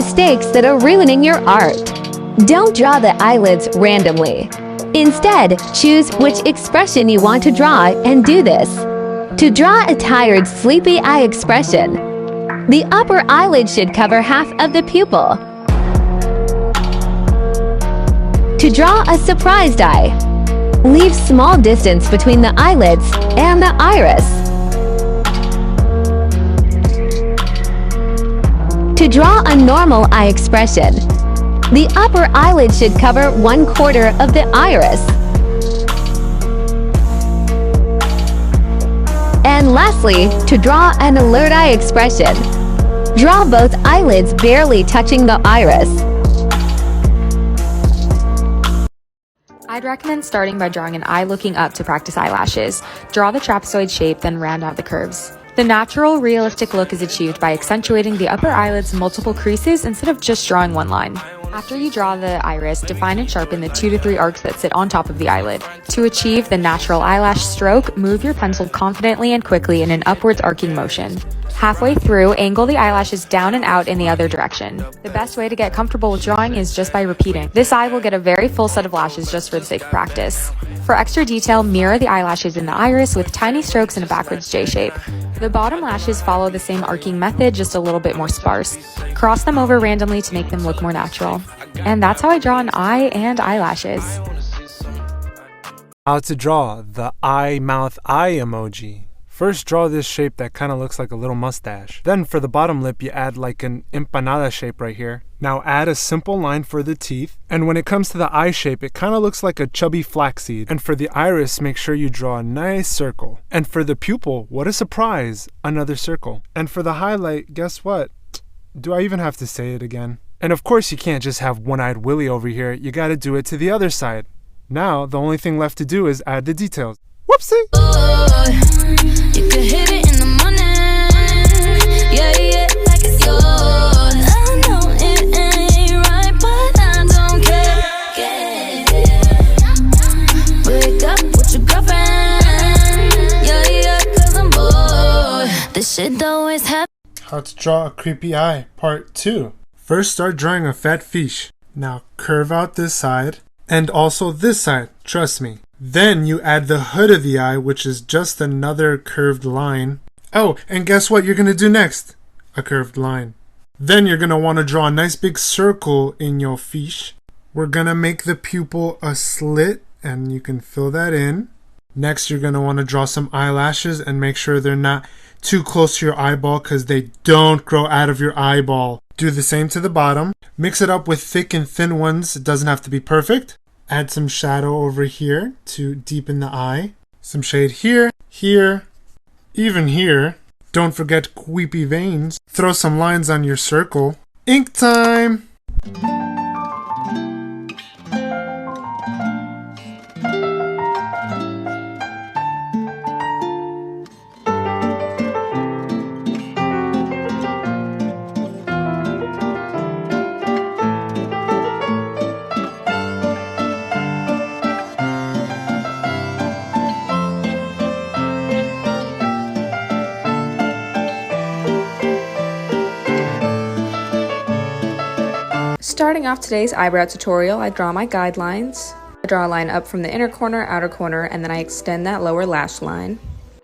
mistakes that are ruining your art. Don't draw the eyelids randomly. Instead, choose which expression you want to draw and do this. To draw a tired, sleepy eye expression, the upper eyelid should cover half of the pupil. To draw a surprised eye, leave small distance between the eyelids and the iris. To draw a normal eye expression, the upper eyelid should cover 1/4 of the iris. And lastly, to draw an alert eye expression, draw both eyelids barely touching the iris. I'd recommend starting by drawing an eye looking up to practice eyelashes. Draw the trapezoid shape, then round out the curves. The natural, realistic look is achieved by accentuating the upper eyelid's multiple creases instead of just drawing one line. After you draw the iris, define and sharpen the 2 to 3 arcs that sit on top of the eyelid. To achieve the natural eyelash stroke, move your pencil confidently and quickly in an upwards arcing motion. Halfway through, angle the eyelashes down and out in the other direction. The best way to get comfortable with drawing is just by repeating. This eye will get a very full set of lashes just for the sake of practice. For extra detail, mirror the eyelashes in the iris with tiny strokes in a backwards J shape. The bottom lashes follow the same arcing method, just a little bit more sparse. Cross them over randomly to make them look more natural. And that's how I draw an eye and eyelashes. How to draw the eye, mouth, eye emoji. First, draw this shape that kind of looks like a little mustache. Then for the bottom lip, you add like an empanada shape right here. Now add a simple line for the teeth. And when it comes to the eye shape, it kind of looks like a chubby flaxseed. And for the iris, make sure you draw a nice circle. And for the pupil, what a surprise, another circle. And for the highlight, guess what? Do I even have to say it again? And of course, you can't just have one-eyed Willy over here. You gotta do it to the other side. Now, the only thing left to do is add the details. Whoopsie! You could hit it in the morning, yeah, like it's yours. I know it ain't right, but I don't care. Wake up with your girlfriend, yeah, 'cause I'm bored. This shit always happens. How to draw a creepy eye, part 2. First, start drawing a fat fish. Now, curve out this side, and also this side, trust me. Then you add the hood of the eye, which is just another curved line. Oh, and guess what you're going to do next? A curved line. Then you're going to want to draw a nice big circle in your fish. We're going to make the pupil a slit, and you can fill that in. Next, you're going to want to draw some eyelashes and make sure they're not too close to your eyeball because they don't grow out of your eyeball. Do the same to the bottom. Mix it up with thick and thin ones. It doesn't have to be perfect. Add some shadow over here to deepen the eye. Some shade here, here, even here. Don't forget weepy veins. Throw some lines on your circle. Ink time! Starting off today's eyebrow tutorial, I draw my guidelines. I draw a line up from the inner corner, outer corner, and then I extend that lower lash line.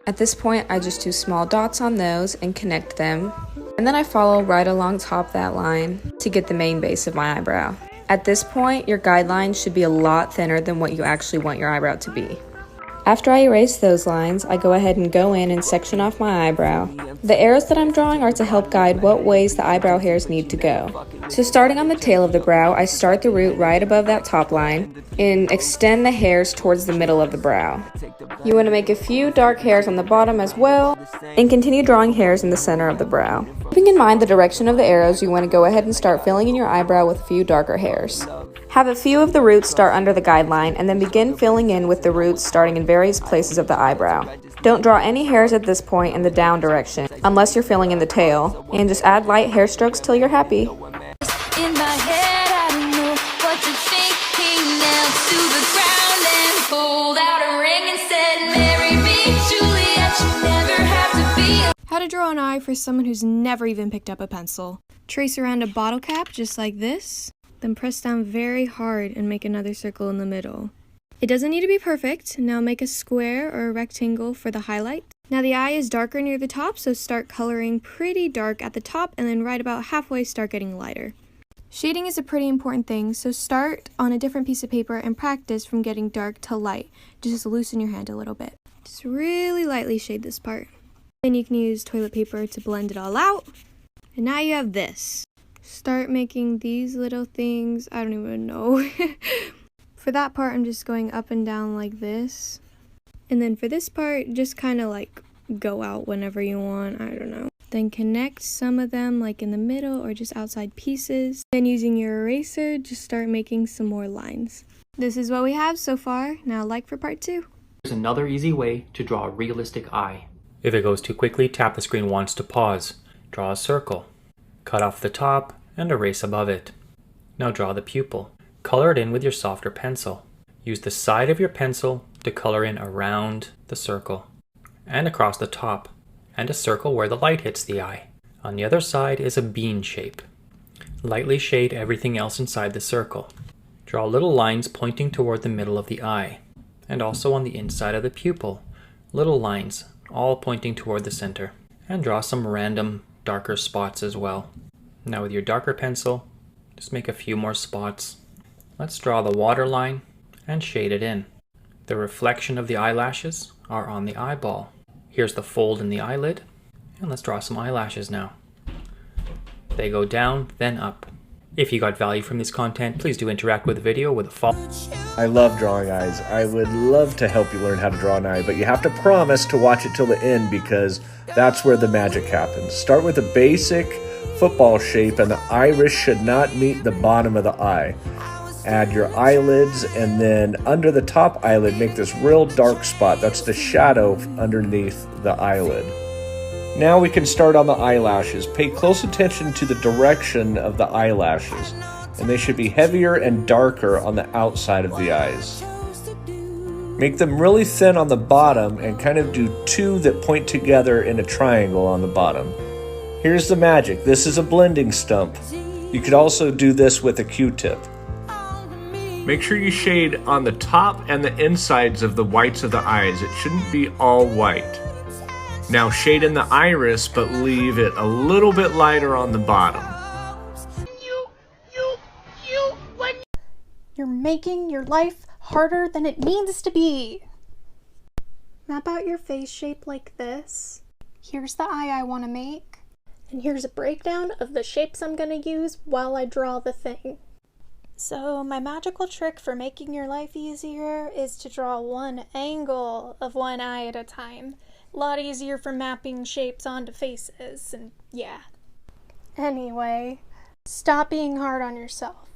At this point, I just do small dots on those and connect them. And then I follow right along top that line to get the main base of my eyebrow. At this point, your guidelines should be a lot thinner than what you actually want your eyebrow to be. After I erase those lines, I go ahead and go in and section off my eyebrow. The arrows that I'm drawing are to help guide what ways the eyebrow hairs need to go. So starting on the tail of the brow, I start the root right above that top line and extend the hairs towards the middle of the brow. You want to make a few dark hairs on the bottom as well, and continue drawing hairs in the center of the brow. Keeping in mind the direction of the arrows, you want to go ahead and start filling in your eyebrow with a few darker hairs. Have a few of the roots start under the guideline and then begin filling in with the roots starting in various places of the eyebrow. Don't draw any hairs at this point in the down direction, unless you're filling in the tail, and just add light hair strokes till you're happy. In my head, I don't know what to think. He knelt to the ground and pulled out a ring and said, "Marry me, Juliet, you never have to be." How to draw an eye for someone who's never even picked up a pencil. Trace around a bottle cap just like this, then press down very hard and make another circle in the middle. It doesn't need to be perfect. Now make a square or a rectangle for the highlight. Now the eye is darker near the top, so start coloring pretty dark at the top and then right about halfway start getting lighter. Shading is a pretty important thing, so start on a different piece of paper and practice from getting dark to light. Just loosen your hand a little bit. Just really lightly shade this part. Then you can use toilet paper to blend it all out. And now you have this. Start making these little things. I don't even know. For that part, I'm just going up and down like this. And then for this part, just kind of like go out whenever you want. I don't know. Then connect some of them like in the middle or just outside pieces. Then using your eraser, just start making some more lines. This is what we have so far. Now like for part 2. Here's another easy way to draw a realistic eye. If it goes too quickly, tap the screen once to pause. Draw a circle. Cut off the top and erase above it. Now draw the pupil. Color it in with your softer pencil. Use the side of your pencil to color in around the circle and across the top, and a circle where the light hits the eye. On the other side is a bean shape. Lightly shade everything else inside the circle. Draw little lines pointing toward the middle of the eye, and also on the inside of the pupil. Little lines, all pointing toward the center. And draw some random darker spots as well. Now with your darker pencil, just make a few more spots. Let's draw the waterline and shade it in. The reflection of the eyelashes are on the eyeball. Here's the fold in the eyelid, and let's draw some eyelashes now. They go down, then up. If you got value from this content, please do interact with the video with a follow. I love drawing eyes. I would love to help you learn how to draw an eye, but you have to promise to watch it till the end because that's where the magic happens. Start with a basic football shape and the iris should not meet the bottom of the eye. Add your eyelids, and then under the top eyelid, make this real dark spot. That's the shadow underneath the eyelid. Now we can start on the eyelashes. Pay close attention to the direction of the eyelashes, and they should be heavier and darker on the outside of the eyes. Make them really thin on the bottom and kind of do two that point together in a triangle on the bottom. Here's the magic. This is a blending stump. You could also do this with a Q-tip. Make sure you shade on the top and the insides of the whites of the eyes. It shouldn't be all white. Now shade in the iris, but leave it a little bit lighter on the bottom. You're making your life harder than it needs to be. Map out your face shape like this. Here's the eye I want to make. And here's a breakdown of the shapes I'm going to use while I draw the thing. So my magical trick for making your life easier is to draw one angle of one eye at a time. A lot easier for mapping shapes onto faces, and yeah. Anyway, stop being hard on yourself.